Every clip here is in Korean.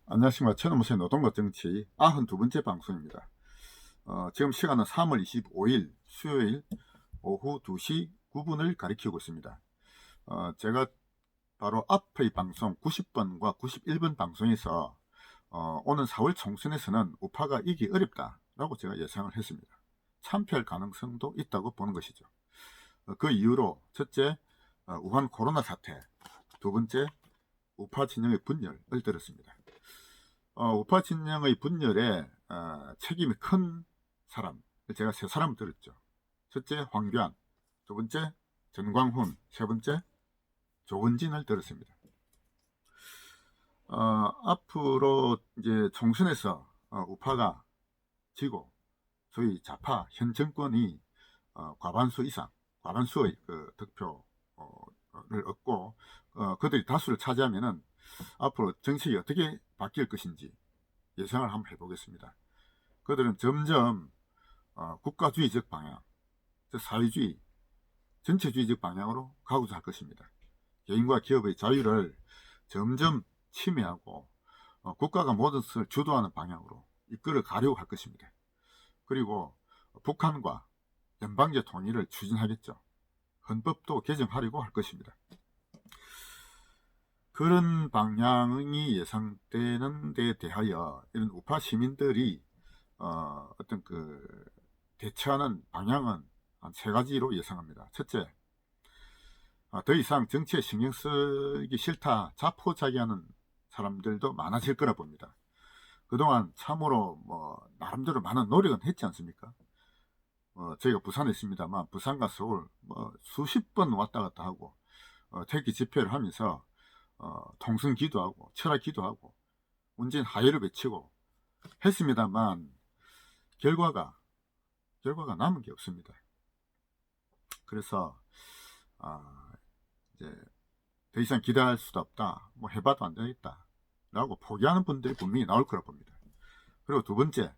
안녕하십니까. 최노무새 노동과 정치 92번째 방송입니다. 지금 시간은 3월 25일 수요일 오후 2시 9분을 가리키고 있습니다. 제가 바로 앞의 방송 90번과 91번 방송에서 오는 4월 총선에서는 우파가 이기 어렵다라고 제가 예상을 했습니다. 참패할 가능성도 있다고 보는 것이죠. 그 이유로 첫째, 우한 코로나 사태, 두 번째, 우파 진영의 분열을 들었습니다. 우파 진영의 분열에 책임이 큰 사람, 제가 세 사람 들었죠. 첫째 황교안, 두 번째 전광훈, 세 번째 조원진을 들었습니다. 앞으로 이제 총선에서 우파가 지고 소위 좌파 현 정권이 과반수 이상, 과반수의 그 득표를 얻고 그들이 다수를 차지하면은 앞으로 정책이 어떻게 바뀔 것인지 예상을 한번 해보겠습니다. 그들은 점점 국가주의적 방향, 즉 사회주의, 전체주의적 방향으로 가고자 할 것입니다. 개인과 기업의 자유를 점점 침해하고 국가가 모든 것을 주도하는 방향으로 이끌어 가려고 할 것입니다. 그리고 북한과 연방제 통일을 추진하겠죠. 헌법도 개정하려고 할 것입니다. 그런 방향이 예상되는 데 대하여 이런 우파 시민들이 어떤 그 대처하는 방향은 한 세 가지로 예상합니다. 첫째, 더 이상 정치에 신경 쓰기 싫다 자포자기하는 사람들도 많아질 거라 봅니다. 그동안 참으로 나름대로 많은 노력은 했지 않습니까? 저희가 부산에 있습니다만 부산과 서울 수십 번 왔다 갔다 하고 태극기 집회를 하면서 통성 기도하고 철학 기도하고 문재인 하야를 외치고 했습니다만 결과가 남은 게 없습니다. 그래서 이제 더 이상 기대할 수도 없다, 해봐도 안 되겠다 라고 포기하는 분들이 분명히 나올 거라 봅니다. 그리고 두 번째,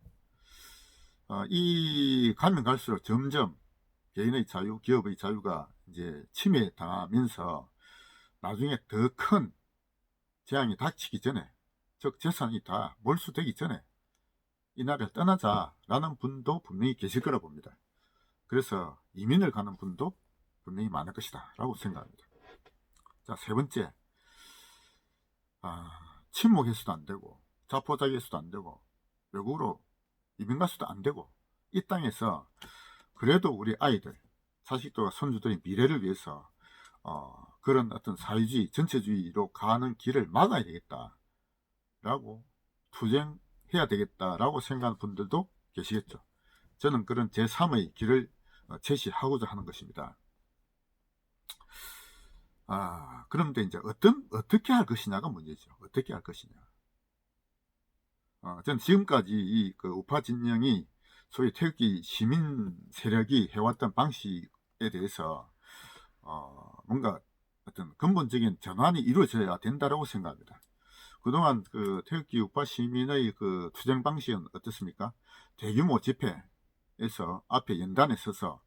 이 가면 갈수록 점점 개인의 자유, 기업의 자유가 이제 침해당하면서 나중에 더 큰 재앙이 닥치기 전에, 즉 재산이 다 몰수되기 전에 이 나라를 떠나자라는 분도 분명히 계실 거라 봅니다. 그래서 이민을 가는 분도 분명히 많을 것이다 라고 생각합니다. 자, 세 번째, 침묵해서도 안 되고 자포자기해서도 안 되고 외국으로 이민 가서도 안 되고 이 땅에서 그래도 우리 아이들, 자식들과 손주들의 미래를 위해서 그런 어떤 사회주의, 전체주의로 가는 길을 막아야 되겠다라고 투쟁해야 되겠다라고 생각하는 분들도 계시겠죠. 저는 그런 제3의 길을 제시하고자 하는 것입니다. 그런데 이제 어떻게 할 것이냐가 문제죠. 어떻게 할 것이냐. 저는 지금까지 그 우파 진영이 소위 태극기 시민 세력이 해왔던 방식에 대해서 뭔가 어떤 근본적인 전환이 이루어져야 된다고 생각합니다. 그동안 그 태극기 우파 시민의 그 투쟁 방식은 어떻습니까? 대규모 집회에서 앞에 연단에 서서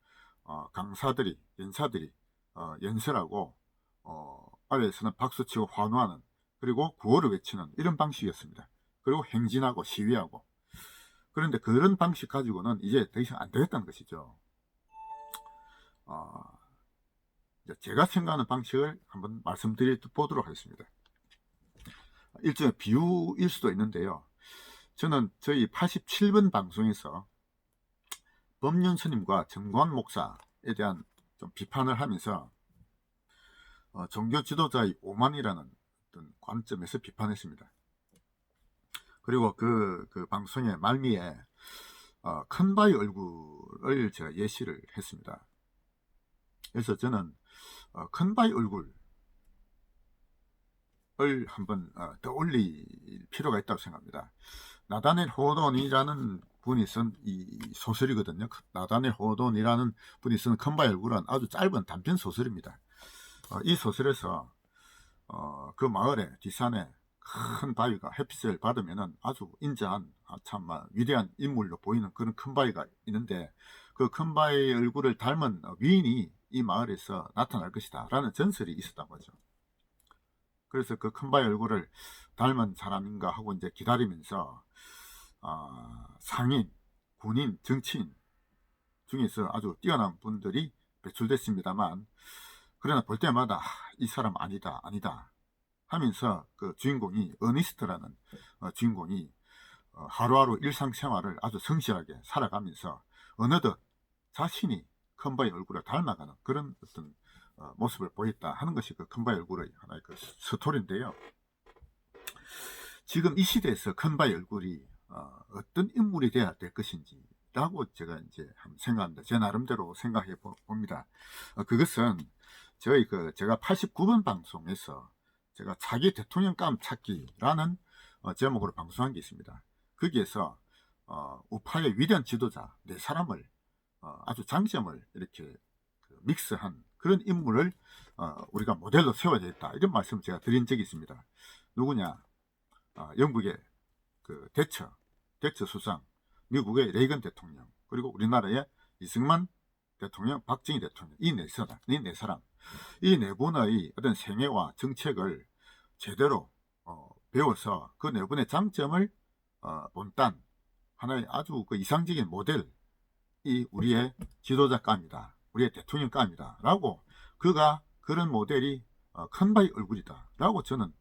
강사들이, 연사들이 연설하고 아래에서는 박수치고 환호하는, 그리고 구호를 외치는 이런 방식이었습니다. 그리고 행진하고 시위하고. 그런데 그런 방식 가지고는 이제 더 이상 안 되겠다는 것이죠. 제가 생각하는 방식을 한번 말씀드려 보도록 하겠습니다. 일종의 비유일 수도 있는데요. 저는 저희 87번 방송에서 법륜 스님과 정광 목사에 대한 좀 비판을 하면서 종교 지도자의 오만이라는 어떤 관점에서 비판했습니다. 그리고 그 방송의 말미에 큰바위 얼굴을 제가 예시를 했습니다. 그래서 저는 큰바위 얼굴을 한번 떠올릴 필요가 있다고 생각합니다. 나다넬 호돈이라는 분이 쓴 이 소설이거든요. 나다넬 호돈이라는 분이 쓴 큰바위 얼굴은 아주 짧은 단편 소설입니다. 이 소설에서 그 마을에 뒷산에 큰 바위가 햇빛을 받으면 아주 인자한 참 위대한 인물로 보이는 그런 큰 바위가 있는데, 그 큰 바위의 얼굴을 닮은 위인이 이 마을에서 나타날 것이다 라는 전설이 있었다고 하죠. 그래서 그 큰바의 얼굴을 닮은 사람인가 하고 이제 기다리면서 상인, 군인, 정치인 중에서 아주 뛰어난 분들이 배출됐습니다만, 그러나 볼 때마다 이 사람 아니다 아니다 하면서 그 주인공이 어니스트라는 주인공이 하루하루 일상생활을 아주 성실하게 살아가면서 어느덧 자신이 큰바의 얼굴을 닮아가는 그런 어떤 모습을 보였다 하는 것이 그 큰바의 얼굴의 하나의 그 스토리인데요. 지금 이 시대에서 큰바의 얼굴이 어떤 인물이 돼야 될 것인지 라고 제가 이제 한번 생각합니다. 제 나름대로 생각해 봅니다. 그것은 제가 89번 방송에서 제가 차기 대통령감 찾기라는 제목으로 방송한 게 있습니다. 거기에서 우파의 위대한 지도자 4사람을 아주 장점을 이렇게 믹스한 그런 인물을 우리가 모델로 세워야 되겠다 이런 말씀을 제가 드린 적이 있습니다. 누구냐? 영국의 그 대처 수상, 미국의 레이건 대통령, 그리고 우리나라의 이승만 대통령, 박정희 대통령, 이 네 사람, 이 네 분의 어떤 생애와 정책을 제대로 배워서 그 네 분의 장점을 본딴 하나의 아주 그 이상적인 모델이 우리의 지도자감이다, 우리의 대통령감이다 라고, 그가 그런 모델이 큰바의 얼굴이다 라고 저는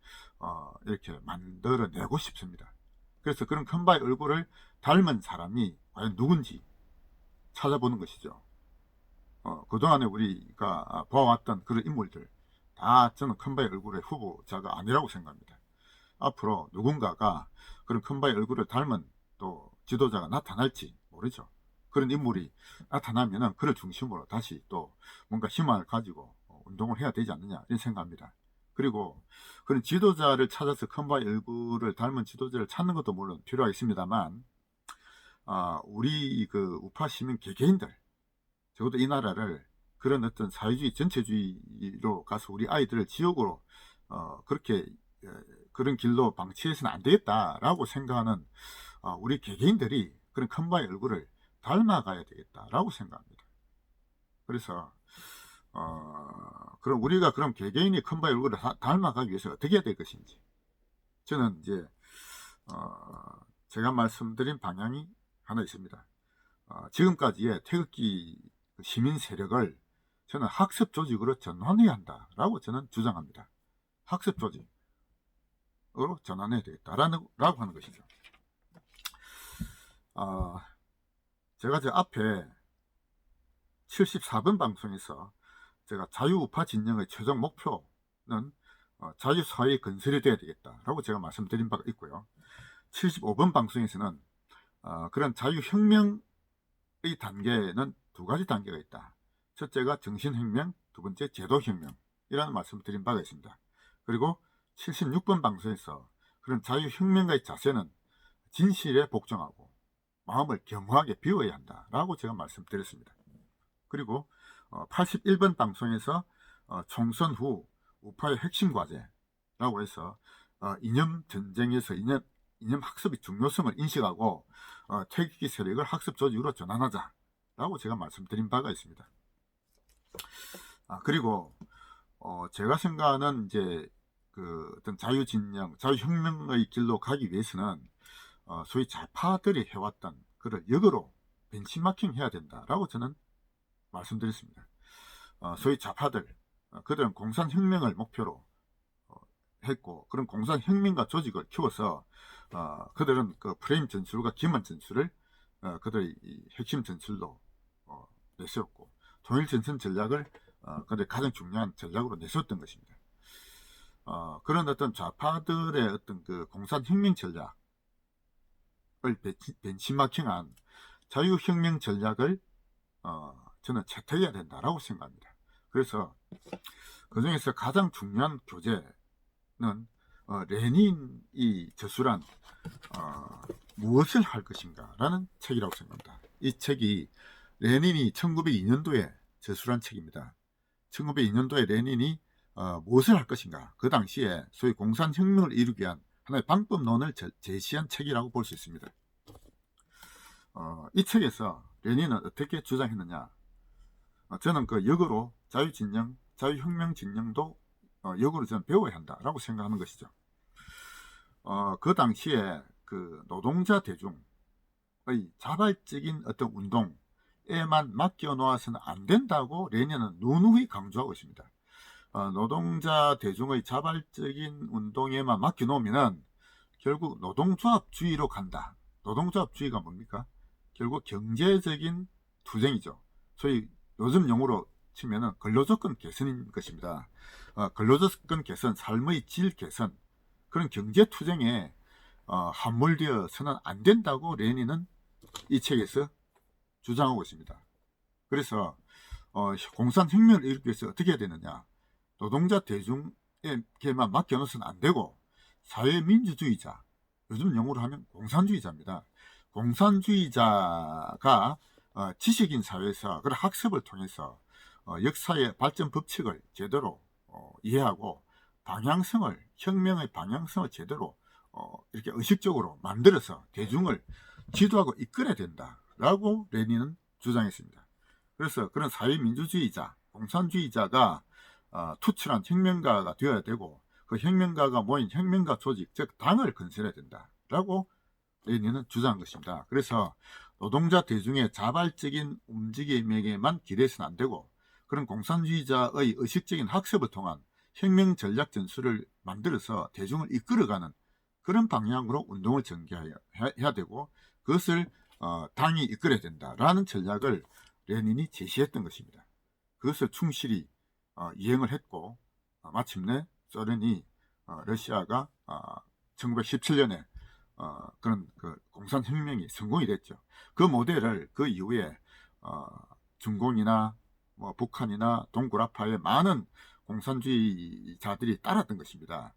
이렇게 만들어내고 싶습니다. 그래서 그런 큰바의 얼굴을 닮은 사람이 과연 누군지 찾아보는 것이죠. 그동안에 우리가 보아왔던 그런 인물들 다 저는 큰바의 얼굴의 후보자가 아니라고 생각합니다. 앞으로 누군가가 그런 큰바의 얼굴을 닮은 또 지도자가 나타날지 모르죠. 그런 인물이 나타나면은 그를 중심으로 다시 또 뭔가 희망을 가지고 운동을 해야 되지 않느냐 이런 생각합니다. 그리고 그런 지도자를 찾아서 큰바의 얼굴을 닮은 지도자를 찾는 것도 물론 필요하겠습니다만, 우리 그 우파 시민 개개인들, 적어도 이 나라를 그런 어떤 사회주의 전체주의로 가서 우리 아이들을 지옥으로 그렇게 그런 길로 방치해서는 안 되겠다라고 생각하는 우리 개개인들이 그런 큰바의 얼굴을 닮아가야 되겠다라고 생각합니다. 그래서 그럼 우리가 그럼 개개인이 큰바의 얼굴을 닮아가기 위해서 어떻게 해야 될 것인지, 저는 이제 제가 말씀드린 방향이 하나 있습니다. 지금까지의 태극기 시민 세력을 저는 학습 조직으로 전환해야 한다라고 저는 주장합니다. 학습 조직으로 전환해야 되겠다라고 하는 것이죠. 제가 저 앞에 74번 방송에서 제가 자유우파 진영의 최종 목표는 자유사회의 건설이 되어야 되겠다라고 제가 말씀드린 바가 있고요. 75번 방송에서는 그런 자유혁명의 단계는 2가지 단계가 있다. 첫째가 정신혁명, 두 번째 제도혁명이라는 말씀을 드린 바가 있습니다. 그리고 76번 방송에서 그런 자유혁명가의 자세는 진실에 복종하고 마음을 겸허하게 비워야 한다라고 제가 말씀드렸습니다. 그리고 81번 방송에서 총선 후 우파의 핵심 과제라고 해서 이념 전쟁에서 이념 학습의 중요성을 인식하고 태극기 세력을 학습 조직으로 전환하자라고 제가 말씀드린 바가 있습니다. 그리고 제가 생각하는 이제 그 어떤 자유진영, 자유혁명의 길로 가기 위해서는 소위 좌파들이 해왔던 그를 역으로 벤치마킹 해야 된다라고 저는 말씀드렸습니다. 소위 좌파들, 그들은 공산혁명을 목표로 했고, 그런 공산혁명가 조직을 키워서 그들은 그 프레임 전술과 기만 전술을 그들의 핵심 전술로 내세웠고, 통일전선 전략을 그들의 가장 중요한 전략으로 내세웠던 것입니다. 그런 어떤 좌파들의 어떤 그 공산혁명 전략을 벤치마킹한 자유혁명 전략을 저는 채택해야 된다라고 생각합니다. 그래서 그 중에서 가장 중요한 교재는 레닌이 저술한 무엇을 할 것인가 라는 책이라고 생각합니다. 이 책이 레닌이 1902년도에 저술한 책입니다. 1902년도에 레닌이 무엇을 할 것인가, 그 당시에 소위 공산혁명을 이루기 위한 하나의 방법론을 제시한 책이라고 볼 수 있습니다. 이 책에서 레닌은 어떻게 주장했느냐, 저는 그 역으로 자유진영, 자유혁명 진영도 역으로 저는 배워야 한다라고 생각하는 것이죠. 그 당시에 그 노동자 대중의 자발적인 어떤 운동에만 맡겨 놓아서는 안 된다고 레닌은 누누이 강조하고 있습니다. 노동자 대중의 자발적인 운동에만 맡겨 놓으면은 결국 노동조합주의로 간다. 노동조합주의가 뭡니까? 결국 경제적인 투쟁이죠. 소위 요즘 용어로 치면은 근로조건 개선인 것입니다. 근로조건 개선, 삶의 질 개선, 그런 경제투쟁에 함몰되어서는 안 된다고 레닌은 이 책에서 주장하고 있습니다. 그래서 공산혁명을 일으키기 위해서 어떻게 해야 되느냐? 노동자 대중에게만 맡겨놓으면 안 되고 사회민주주의자, 요즘 용어로 하면 공산주의자입니다. 공산주의자가 지식인 사회에서 그런 학습을 통해서 역사의 발전 법칙을 제대로 이해하고 방향성을, 혁명의 방향성을 제대로 이렇게 의식적으로 만들어서 대중을 지도하고 이끌어야 된다라고 레닌은 주장했습니다. 그래서 그런 사회민주주의자, 공산주의자가 투철한 혁명가가 되어야 되고, 그 혁명가가 모인 혁명가 조직, 즉 당을 건설해야 된다라고 레닌은 주장한 것입니다. 그래서 노동자 대중의 자발적인 움직임에게만 기대해서는 안 되고, 그런 공산주의자의 의식적인 학습을 통한 혁명 전략 전술을 만들어서 대중을 이끌어가는 그런 방향으로 운동을 전개해야 되고, 그것을 당이 이끌어야 된다라는 전략을 레닌이 제시했던 것입니다. 그것을 충실히 이행을 했고, 마침내 소련이 러시아가 1917년에 그런 그 공산혁명이 성공이 됐죠. 그 모델을 그 이후에 중공이나 뭐 북한이나 동구라파의 많은 공산주의자들이 따랐던 것입니다.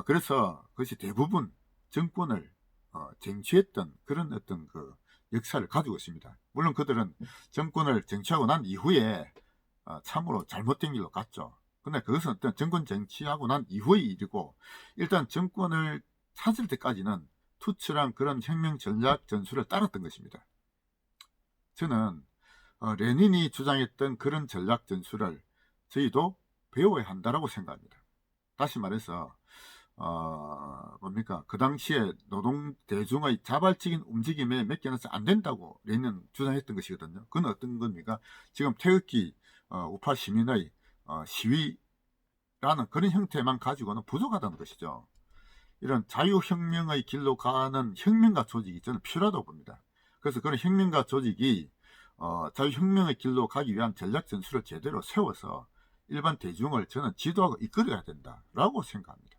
그래서 그것이 대부분 정권을 쟁취했던 그런 어떤 그 역사를 가지고 있습니다. 물론 그들은 정권을 쟁취하고 난 이후에 참으로 잘못된 길로 갔죠. 근데 그것은 어떤 정권 쟁취하고 난 이후의 일이고, 일단 정권을 찾을 때까지는 투철한 그런 혁명 전략 전술을 따랐던 것입니다. 저는 레닌이 주장했던 그런 전략 전술을 저희도 배워야 한다라고 생각합니다. 다시 말해서 뭡니까? 그 당시에 노동 대중의 자발적인 움직임에 맡겨놔서 안 된다고 레닌은 주장했던 것이거든요. 그건 어떤 겁니까? 지금 태극기 우파 시민의 시위라는 그런 형태만 가지고는 부족하다는 것이죠. 이런 자유혁명의 길로 가는 혁명가 조직이 저는 필요하다고 봅니다. 그래서 그런 혁명가 조직이 자유혁명의 길로 가기 위한 전략 전술을 제대로 세워서 일반 대중을 저는 지도하고 이끌어야 된다라고 생각합니다.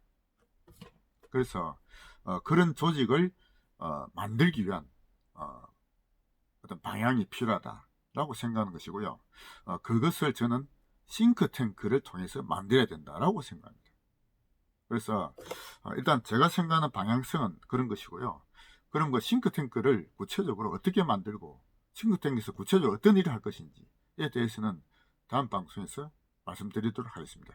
그래서 그런 조직을 만들기 위한 어떤 방향이 필요하다라고 생각하는 것이고요. 그것을 저는 싱크탱크를 통해서 만들어야 된다라고 생각합니다. 그래서 일단 제가 생각하는 방향성은 그런 것이고요. 그런 거 싱크탱크를 구체적으로 어떻게 만들고 싱크탱크에서 구체적으로 어떤 일을 할 것인지에 대해서는 다음 방송에서 말씀드리도록 하겠습니다.